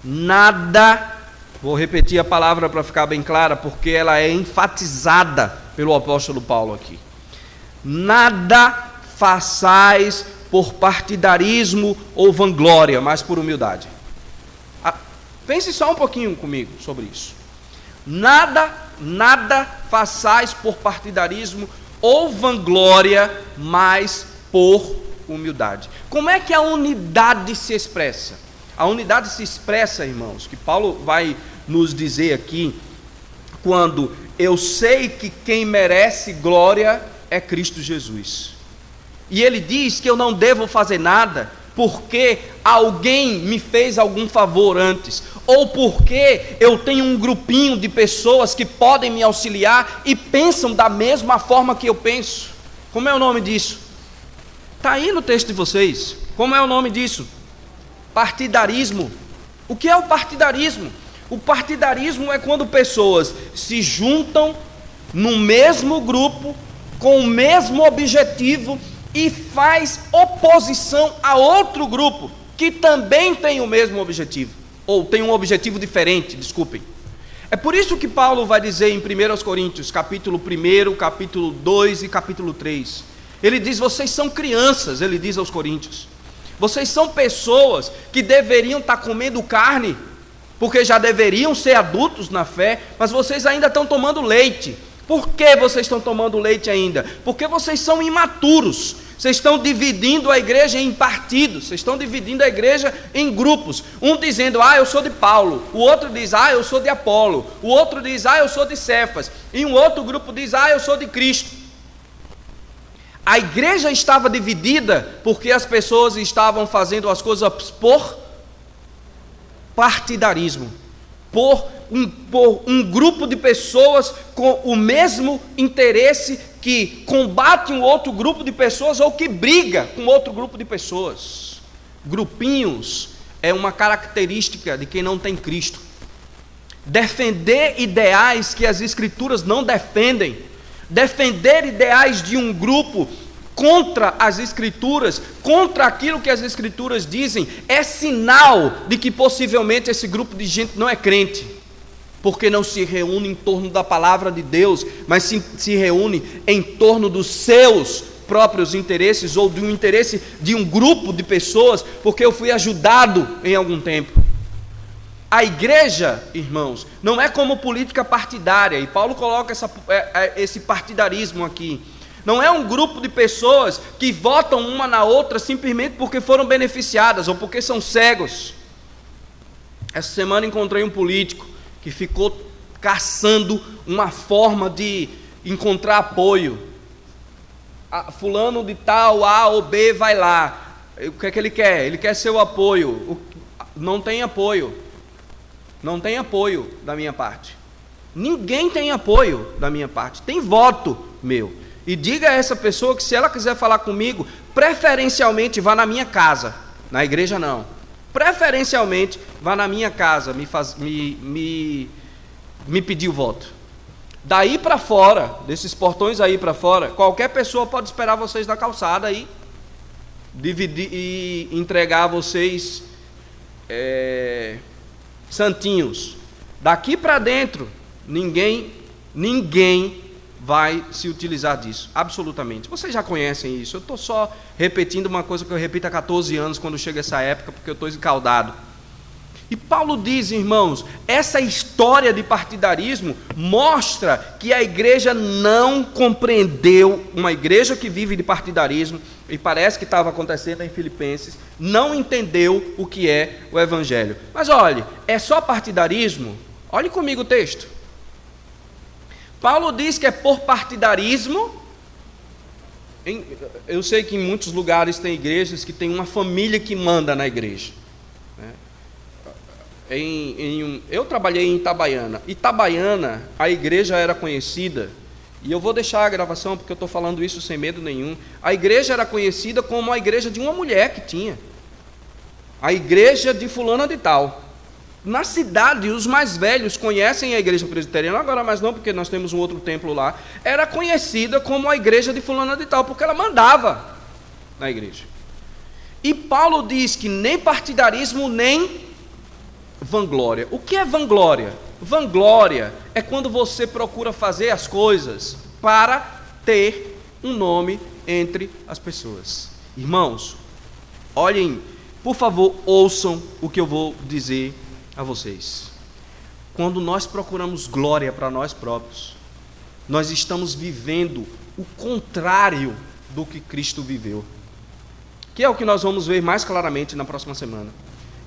Nada, vou repetir a palavra para ficar bem clara, porque ela é enfatizada pelo apóstolo Paulo aqui. Nada façais por partidarismo ou vanglória, mas por humildade. Pense só um pouquinho comigo sobre isso. Nada façais por partidarismo ou vanglória, mas por humildade. Como é que a unidade se expressa? A unidade se expressa, irmãos, que Paulo vai nos dizer aqui, quando eu sei que quem merece glória é Cristo Jesus. E ele diz que eu não devo fazer nada porque alguém me fez algum favor antes, ou porque eu tenho um grupinho de pessoas que podem me auxiliar e pensam da mesma forma que eu penso. Como é o nome disso? Está aí no texto de vocês. Como é o nome disso? Partidarismo. O que é o partidarismo? O partidarismo é quando pessoas se juntam no mesmo grupo, com o mesmo objetivo, e faz oposição a outro grupo que também tem o mesmo objetivo, ou tem um objetivo diferente, desculpem. É por isso que Paulo vai dizer em 1 Coríntios, capítulo 1, capítulo 2 e capítulo 3, ele diz, vocês são crianças, ele diz aos coríntios, vocês são pessoas que deveriam estar comendo carne, porque já deveriam ser adultos na fé, mas vocês ainda estão tomando leite. Por que vocês estão tomando leite ainda? Porque vocês são imaturos. Vocês estão dividindo a igreja em partidos. Vocês estão dividindo a igreja em grupos. Um dizendo, eu sou de Paulo. O outro diz, eu sou de Apolo. O outro diz, eu sou de Cefas. E um outro grupo diz, eu sou de Cristo. A igreja estava dividida porque as pessoas estavam fazendo as coisas por partidarismo, por um grupo de pessoas com o mesmo interesse, que combate um outro grupo de pessoas ou que briga com outro grupo de pessoas. Grupinhos é uma característica de quem não tem Cristo. Defender ideais que as Escrituras não defendem, defender ideais de um grupo contra as Escrituras, contra aquilo que as Escrituras dizem, é sinal de que possivelmente esse grupo de gente não é crente, porque não se reúne em torno da palavra de Deus, mas se reúne em torno dos seus próprios interesses, ou do interesse de um grupo de pessoas, porque eu fui ajudado em algum tempo. A igreja, irmãos, não é como política partidária, e Paulo coloca esse partidarismo aqui. Não é um grupo de pessoas que votam uma na outra simplesmente porque foram beneficiadas ou porque são cegos. Essa semana encontrei um político que ficou caçando uma forma de encontrar apoio. Fulano de tal, A ou B, vai lá. O que é que ele quer? Ele quer seu apoio. Não tem apoio. Não tem apoio da minha parte. Ninguém tem apoio da minha parte. Tem voto meu. E diga a essa pessoa que se ela quiser falar comigo, preferencialmente vá na minha casa. Na igreja não. Preferencialmente vá na minha casa me pedir o voto. Daí para fora, desses portões aí para fora, qualquer pessoa pode esperar vocês na calçada aí, dividir e entregar a vocês santinhos. Daqui para dentro, ninguém vai se utilizar disso, absolutamente. Vocês já conhecem isso. Eu estou só repetindo uma coisa que eu repito há 14 anos quando chega essa época, porque eu estou escaldado. E Paulo diz, irmãos, essa história de partidarismo mostra que a igreja não compreendeu, uma igreja que vive de partidarismo, e parece que estava acontecendo em Filipenses, não entendeu o que é o evangelho. Mas olhe, é só partidarismo? Olhe comigo o texto. Paulo diz que é por partidarismo. Eu sei que em muitos lugares tem igrejas que tem uma família que manda na igreja. Eu trabalhei em Itabaiana. Itabaiana, a igreja era conhecida, e eu vou deixar a gravação porque eu estou falando isso sem medo nenhum. A igreja era conhecida como a igreja de uma mulher que tinha. A igreja de fulana de tal. Na cidade, os mais velhos conhecem a igreja presbiteriana, agora mais não, porque nós temos um outro templo lá. Era conhecida como a igreja de fulana de tal, porque ela mandava na igreja. E Paulo diz que nem partidarismo, nem vanglória. O que é vanglória? Vanglória é quando você procura fazer as coisas para ter um nome entre as pessoas. Irmãos, olhem, por favor, ouçam o que eu vou dizer a vocês. Quando nós procuramos glória para nós próprios, nós estamos vivendo o contrário do que Cristo viveu, que é o que nós vamos ver mais claramente na próxima semana.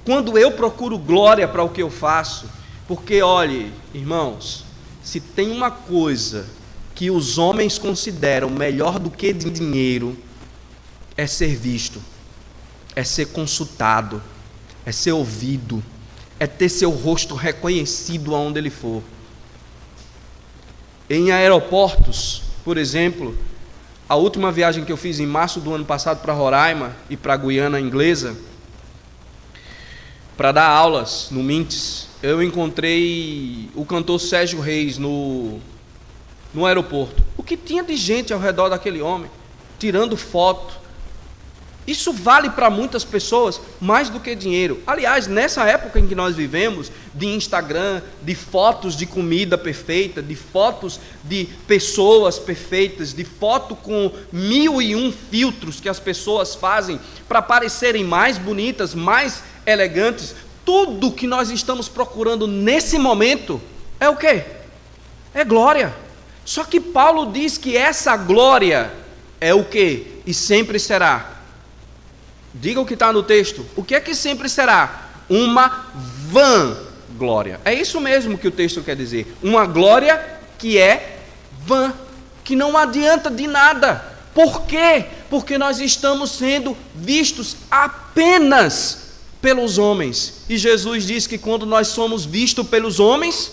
Quando eu procuro glória para o que eu faço, porque olhe, irmãos, se tem uma coisa que os homens consideram melhor do que dinheiro, é ser visto, é ser consultado, é ser ouvido, é ter seu rosto reconhecido aonde ele for. Em aeroportos, por exemplo, a última viagem que eu fiz em março do ano passado para Roraima e para a Guiana Inglesa, para dar aulas no Mintes, eu encontrei o cantor Sérgio Reis no aeroporto. O que tinha de gente ao redor daquele homem, tirando foto. Isso vale para muitas pessoas mais do que dinheiro. Aliás, nessa época em que nós vivemos, de Instagram, de fotos de comida perfeita, de fotos de pessoas perfeitas, de foto com 1001 filtros que as pessoas fazem para parecerem mais bonitas, mais elegantes, tudo que nós estamos procurando nesse momento é o quê? É glória. Só que Paulo diz que essa glória é o quê? E sempre será. Diga o que está no texto. O que é que sempre será? Uma vã glória. É isso mesmo que o texto quer dizer. Uma glória que é vã, que não adianta de nada. Por quê? Porque nós estamos sendo vistos apenas pelos homens. E Jesus diz que quando nós somos vistos pelos homens,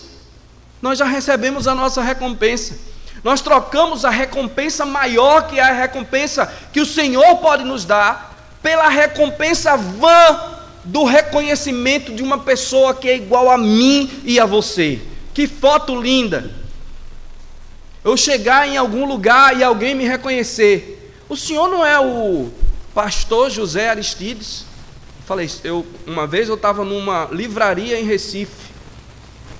nós já recebemos a nossa recompensa. Nós trocamos a recompensa maior, que é a recompensa que o Senhor pode nos dar, pela recompensa vã do reconhecimento de uma pessoa que é igual a mim e a você. Que foto linda! Eu chegar em algum lugar e alguém me reconhecer. O senhor não é o pastor José Aristides? Uma vez eu estava numa livraria em Recife.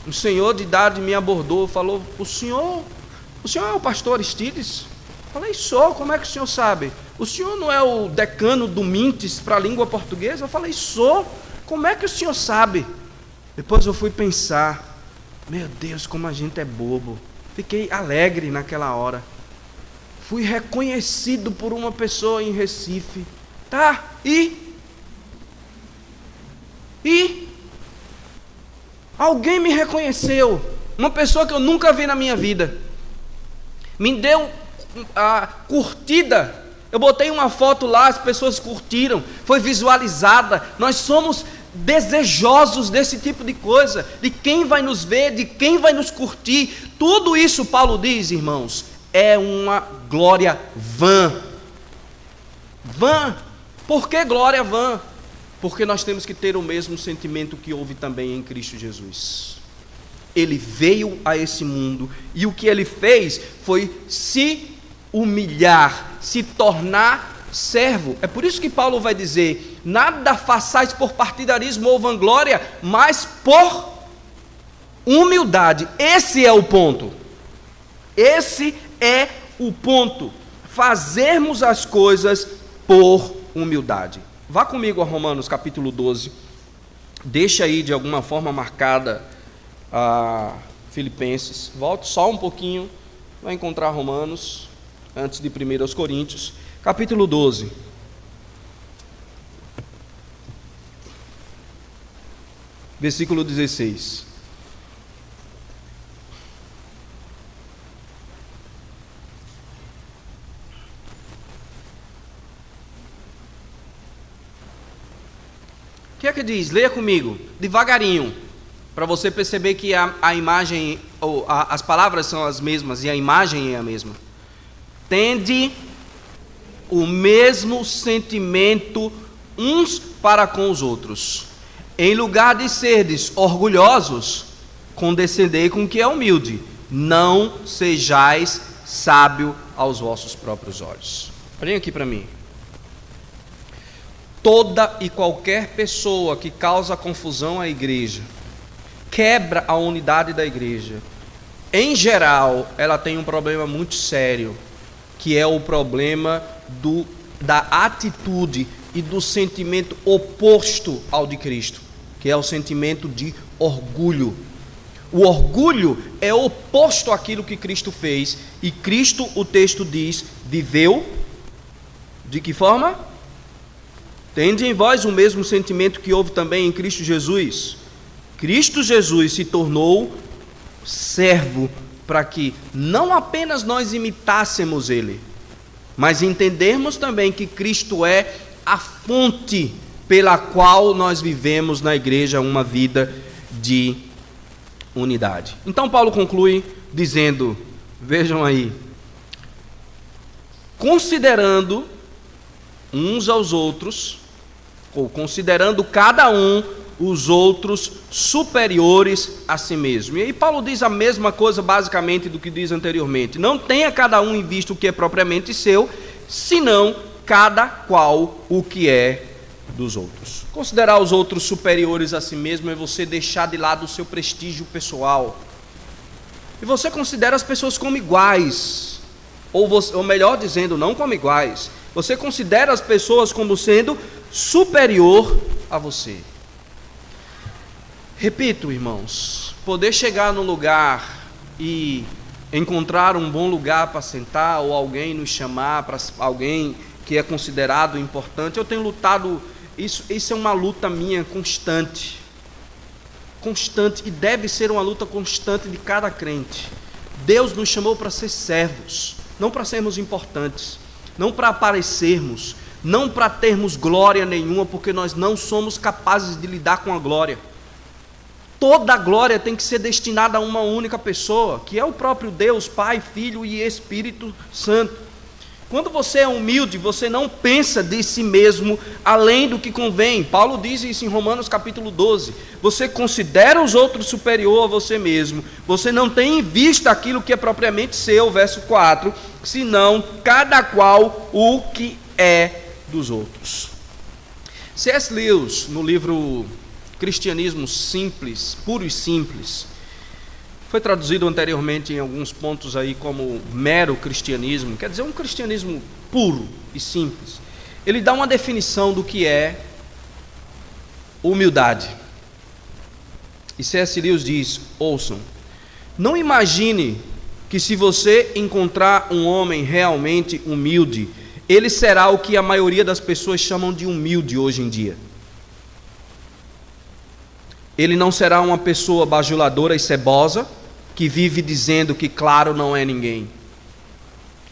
Um senhor de idade me abordou, falou: o senhor é o pastor Aristides? Falei: sou. Como é que o senhor sabe? O senhor não é o decano do Mintes para a língua portuguesa? Eu falei: sou. Como é que o senhor sabe? Depois eu fui pensar: meu Deus, como a gente é bobo. Fiquei alegre naquela hora. Fui reconhecido por uma pessoa em Recife. Tá, e alguém me reconheceu. Uma pessoa que eu nunca vi na minha vida. Me deu a curtida. Eu botei uma foto lá, as pessoas curtiram. Foi visualizada. Nós somos desejosos desse tipo de coisa, de quem vai nos ver, de quem vai nos curtir. Tudo isso, Paulo diz, irmãos, é uma glória vã. Vã. Por que glória vã? Porque nós temos que ter o mesmo sentimento que houve também em Cristo Jesus. Ele veio a esse mundo e o que ele fez foi se humilhar, se tornar servo. É por isso que Paulo vai dizer: nada façais por partidarismo ou vanglória, mas por humildade. Esse é o ponto. Esse é o ponto. Fazermos as coisas por humildade. Vá comigo a Romanos capítulo 12. Deixa aí de alguma forma marcada a Filipenses. Volte só um pouquinho. Vai encontrar Romanos antes de 1 Coríntios. Capítulo 12. Versículo 16. O que é que diz? Leia comigo, devagarinho, para você perceber que a imagem, as palavras são as mesmas e a imagem é a mesma. Tende o mesmo sentimento uns para com os outros. Em lugar de serdes orgulhosos, condescendei com o que é humilde. Não sejais sábio aos vossos próprios olhos. Olhem aqui para mim. Toda e qualquer pessoa que causa confusão à igreja, quebra a unidade da igreja, em geral, ela tem um problema muito sério, que é o problema da atitude e do sentimento oposto ao de Cristo, que é o sentimento de orgulho. O orgulho é oposto àquilo que Cristo fez, e Cristo, o texto diz, viveu de que forma? Tende em vós o mesmo sentimento que houve também em Cristo Jesus. Cristo Jesus se tornou servo para que não apenas nós imitássemos Ele, mas entendermos também que Cristo é a fonte pela qual nós vivemos na igreja uma vida de unidade. Então Paulo conclui dizendo, vejam aí, considerando uns aos outros, ou considerando cada um os outros superiores a si mesmo. E aí Paulo diz a mesma coisa basicamente do que diz anteriormente. Não tenha cada um em vista o que é propriamente seu, senão cada qual o que é dos outros. Considerar os outros superiores a si mesmo é você deixar de lado o seu prestígio pessoal. E você considera as pessoas como iguais, ou melhor dizendo, não como iguais. Você considera as pessoas como sendo superior a você. Repito, irmãos, poder chegar no lugar e encontrar um bom lugar para sentar, ou alguém nos chamar para alguém que é considerado importante, eu tenho lutado, isso é uma luta minha constante, e deve ser uma luta constante de cada crente. Deus nos chamou para ser servos, não para sermos importantes, não para aparecermos, não para termos glória nenhuma, porque nós não somos capazes de lidar com a glória. Toda a glória tem que ser destinada a uma única pessoa, que é o próprio Deus, Pai, Filho e Espírito Santo. Quando você é humilde, você não pensa de si mesmo além do que convém. Paulo diz isso em Romanos capítulo 12. Você considera os outros superior a você mesmo. Você não tem em vista aquilo que é propriamente seu, verso 4, senão cada qual o que é dos outros. C.S. Lewis, no livro Cristianismo Simples, Puro e Simples, foi traduzido anteriormente em alguns pontos aí como mero cristianismo, quer dizer, um cristianismo puro e simples. Ele dá uma definição do que é humildade. E C.S. Lewis diz, ouçam, não imagine que se você encontrar um homem realmente humilde, ele será o que a maioria das pessoas chamam de humilde hoje em dia. Ele não será uma pessoa bajuladora e cebosa, que vive dizendo que claro não é ninguém.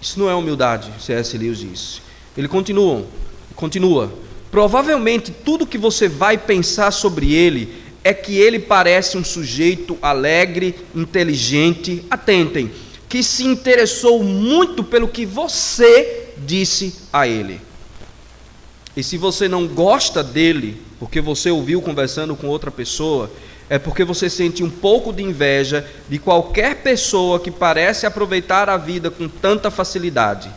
Isso não é humildade, C.S. Lewis diz. Ele continua. Provavelmente tudo que você vai pensar sobre ele é que ele parece um sujeito alegre, inteligente, atentem, que se interessou muito pelo que você disse a ele. E se você não gosta dele, porque você ouviu conversando com outra pessoa, é porque você sente um pouco de inveja de qualquer pessoa que parece aproveitar a vida com tanta facilidade.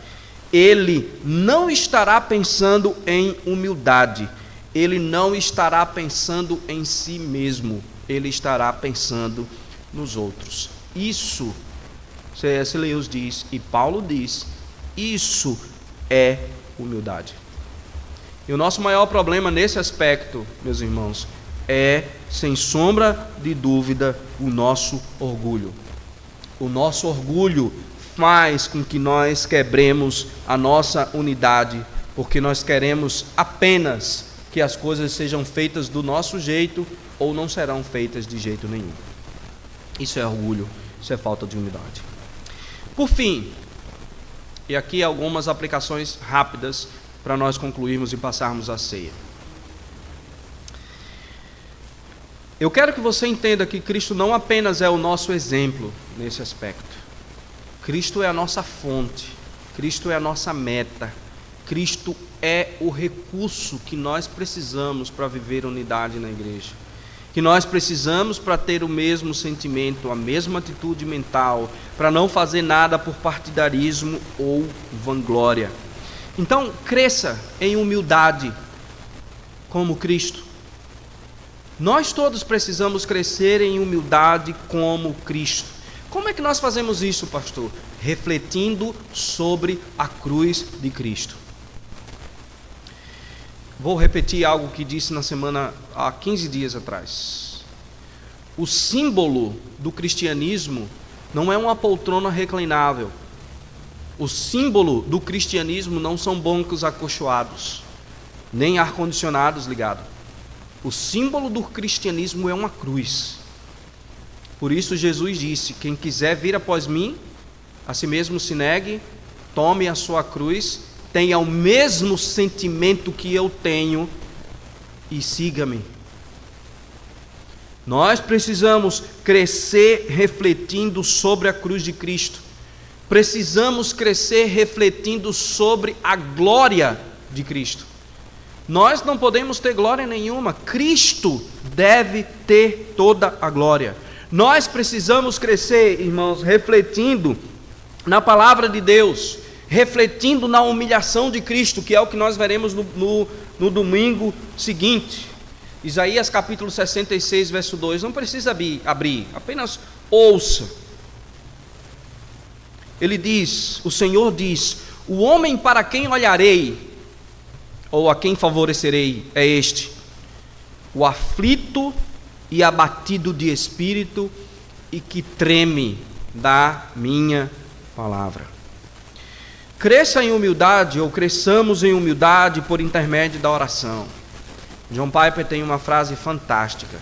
Ele não estará pensando em humildade, ele não estará pensando em si mesmo, ele estará pensando nos outros. Isso, C.S. Lewis diz, e Paulo diz, isso é humildade. E o nosso maior problema nesse aspecto, meus irmãos, é, sem sombra de dúvida, o nosso orgulho. O nosso orgulho faz com que nós quebremos a nossa unidade, porque nós queremos apenas que as coisas sejam feitas do nosso jeito ou não serão feitas de jeito nenhum. Isso é orgulho, isso é falta de humildade. Por fim, e aqui algumas aplicações rápidas para nós concluirmos e passarmos a ceia. Eu quero que você entenda que Cristo não apenas é o nosso exemplo nesse aspecto. Cristo é a nossa fonte, Cristo é a nossa meta, Cristo é o recurso que nós precisamos para viver unidade na igreja, que nós precisamos para ter o mesmo sentimento, a mesma atitude mental, para não fazer nada por partidarismo ou vanglória. Então, cresça em humildade como Cristo. Nós todos precisamos crescer em humildade como Cristo. Como é que nós fazemos isso, pastor? Refletindo sobre a cruz de Cristo. Vou repetir algo que disse na semana, há 15 dias atrás. O símbolo do cristianismo não é uma poltrona reclinável. O símbolo do cristianismo não são bancos acolchoados, nem ar-condicionados ligados. O símbolo do cristianismo é uma cruz. Por isso Jesus disse, quem quiser vir após mim, a si mesmo se negue, tome a sua cruz, tenha o mesmo sentimento que eu tenho e siga-me. Nós precisamos crescer refletindo sobre a cruz de Cristo. Precisamos crescer refletindo sobre a glória de Cristo. Nós não podemos ter glória nenhuma, Cristo deve ter toda a glória. Nós precisamos crescer, irmãos, refletindo na palavra de Deus, refletindo na humilhação de Cristo, que é o que nós veremos no domingo seguinte. Isaías capítulo 66, verso 2, não precisa abrir, apenas ouça. Ele diz, o Senhor diz, o homem para quem olharei, ou a quem favorecerei, é este, o aflito e abatido de espírito e que treme da minha palavra. Cresça em humildade, ou cresçamos em humildade por intermédio da oração. John Piper tem uma frase fantástica,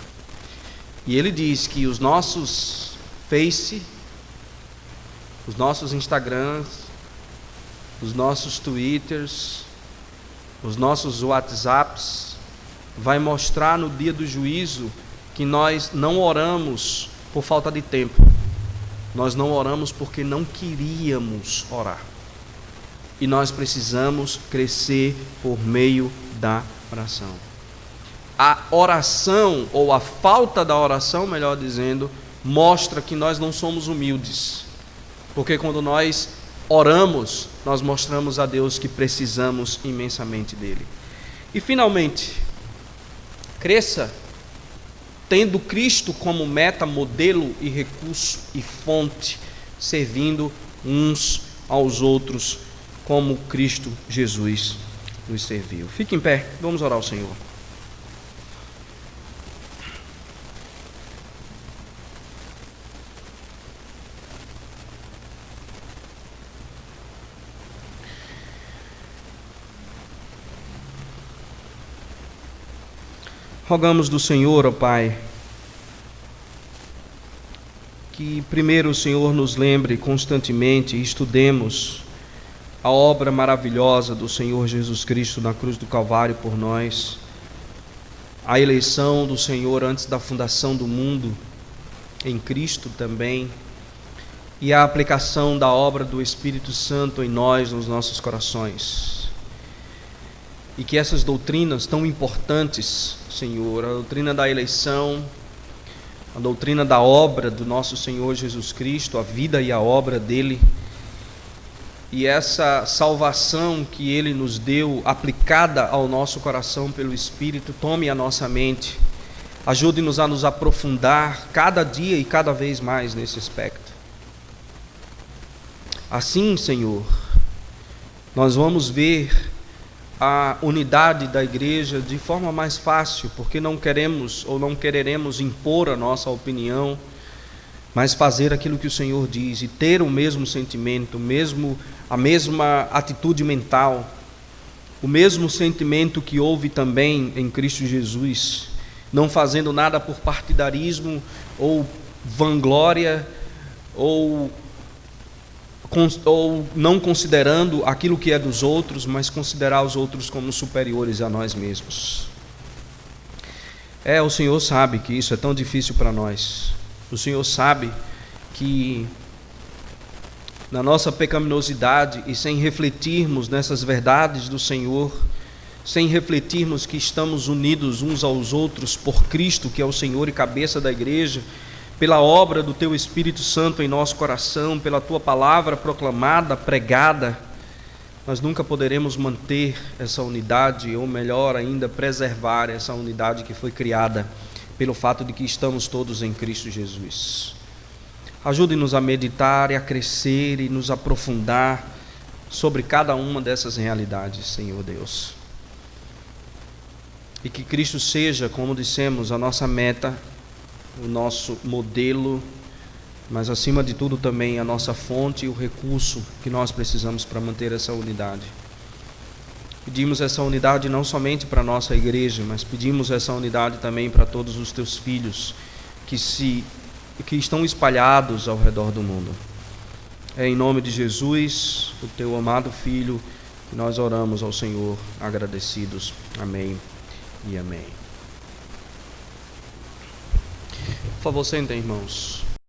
e ele diz que os nossos Face, os nossos Instagrams, os nossos Twitters, os nossos WhatsApps, vai mostrar no dia do juízo que nós não oramos por falta de tempo. Nós não oramos porque não queríamos orar. E nós precisamos crescer por meio da oração. A oração, ou a falta da oração, melhor dizendo, mostra que nós não somos humildes. Porque quando nós oramos, nós mostramos a Deus que precisamos imensamente dele. E finalmente, cresça tendo Cristo como meta, modelo e recurso e fonte, servindo uns aos outros como Cristo Jesus nos serviu. Fique em pé, vamos orar ao Senhor. Rogamos do Senhor, ó Pai, que primeiro o Senhor nos lembre constantemente e estudemos a obra maravilhosa do Senhor Jesus Cristo na cruz do Calvário por nós, a eleição do Senhor antes da fundação do mundo em Cristo também, e a aplicação da obra do Espírito Santo em nós, nos nossos corações. E que essas doutrinas tão importantes, Senhor, a doutrina da eleição, a doutrina da obra do nosso Senhor Jesus Cristo, a vida e a obra dele, e essa salvação que ele nos deu, aplicada ao nosso coração pelo Espírito, tome a nossa mente, ajude-nos a nos aprofundar cada dia e cada vez mais nesse aspecto. Assim, Senhor, nós vamos ver a unidade da igreja de forma mais fácil, porque não queremos ou não quereremos impor a nossa opinião, mas fazer aquilo que o Senhor diz e ter o mesmo sentimento, a mesma atitude mental, o mesmo sentimento que houve também em Cristo Jesus, não fazendo nada por partidarismo ou vanglória ou não considerando aquilo que é dos outros, mas considerar os outros como superiores a nós mesmos. O Senhor sabe que isso é tão difícil para nós. O Senhor sabe que na nossa pecaminosidade e sem refletirmos nessas verdades do Senhor, sem refletirmos que estamos unidos uns aos outros por Cristo, que é o Senhor e cabeça da igreja, pela obra do Teu Espírito Santo em nosso coração, pela Tua palavra proclamada, pregada, nós nunca poderemos manter essa unidade, ou melhor ainda, preservar essa unidade que foi criada pelo fato de que estamos todos em Cristo Jesus. Ajude-nos a meditar e a crescer e nos aprofundar sobre cada uma dessas realidades, Senhor Deus. E que Cristo seja, como dissemos, a nossa meta, o nosso modelo, mas acima de tudo também a nossa fonte e o recurso que nós precisamos para manter essa unidade. Pedimos essa unidade não somente para a nossa igreja, mas pedimos essa unidade também para todos os Teus filhos que estão espalhados ao redor do mundo. É em nome de Jesus, o Teu amado Filho, que nós oramos ao Senhor agradecidos. Amém e amém. Por favor, sentem, irmãos.